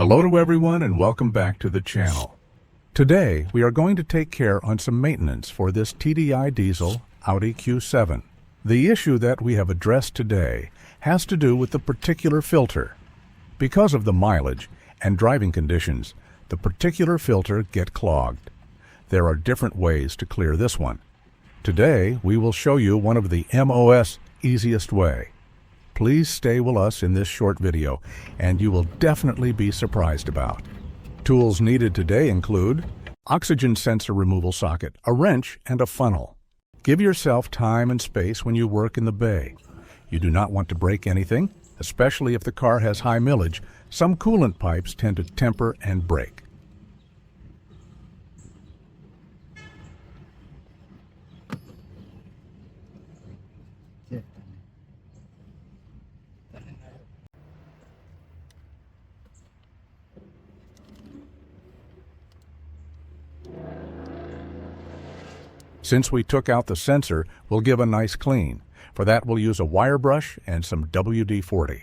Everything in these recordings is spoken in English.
Hello to everyone and welcome back to the channel. Today we are going to take care on some maintenance for this TDI diesel Audi Q7. The issue that we have addressed today has to do with the particular filter. Because of the mileage and driving conditions, the particular filter get clogged. There are different ways to clear this one. Today we will show you one of the MOS easiest way. Please stay with us in this short video, and you will definitely be surprised about. Tools needed today include oxygen sensor removal socket, a wrench, and a funnel. Give yourself time and space when you work in the bay. You do not want to break anything, especially if the car has high millage. Some coolant pipes tend to temper and break. Since we took out the sensor, we'll give a nice clean. For that, we'll use a wire brush and some WD-40.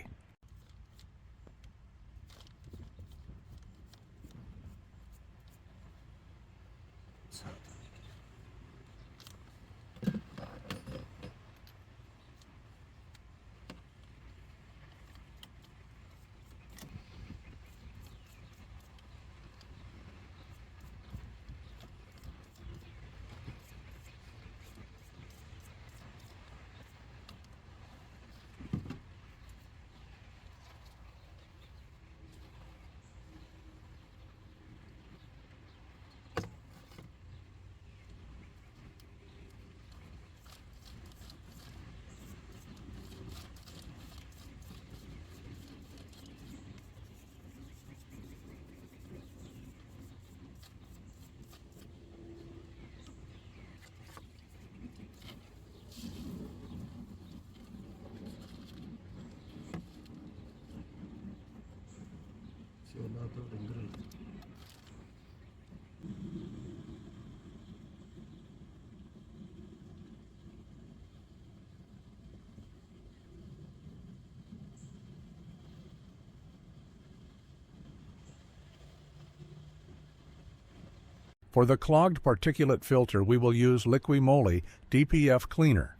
For the clogged particulate filter, we will use Liqui Moly DPF cleaner.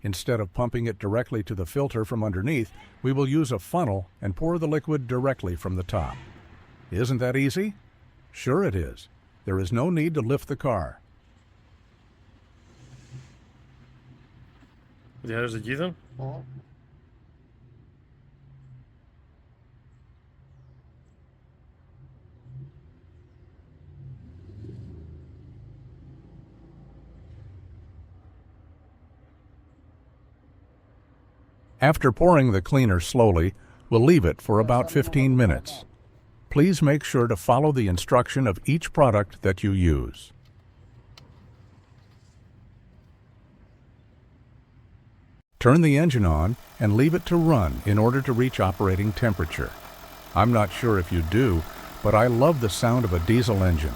Instead of pumping it directly to the filter from underneath, we will use a funnel and pour the liquid directly from the top. Isn't that easy? Sure it is. There is no need to lift the car. ¿Diarios de Gideon? After pouring the cleaner slowly, we'll leave it for about 15 minutes. Please make sure to follow the instruction of each product that you use. Turn the engine on and leave it to run in order to reach operating temperature. I'm not sure if you do, but I love the sound of a diesel engine.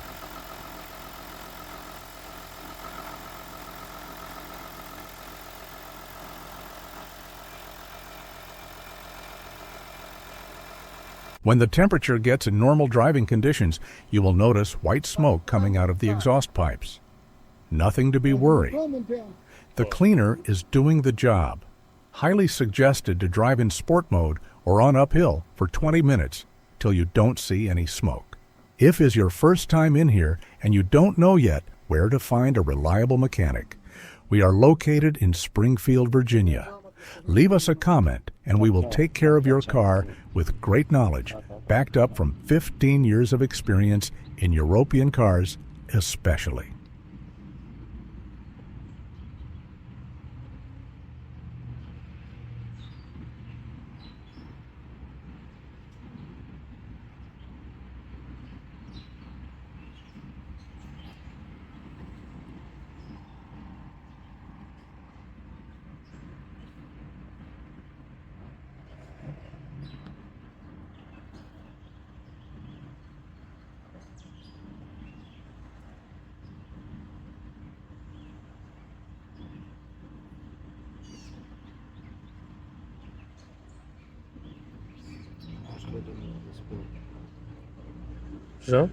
When the temperature gets in normal driving conditions, you will notice white smoke coming out of the exhaust pipes. Nothing to be worried. The cleaner is doing the job. Highly suggested to drive in sport mode or on uphill for 20 minutes till you don't see any smoke. If is your first time in here and you don't know yet where to find a reliable mechanic, we are located in Springfield, Virginia. Leave us a comment and we will take care of your car with great knowledge, backed up from 15 years of experience in European cars especially. So?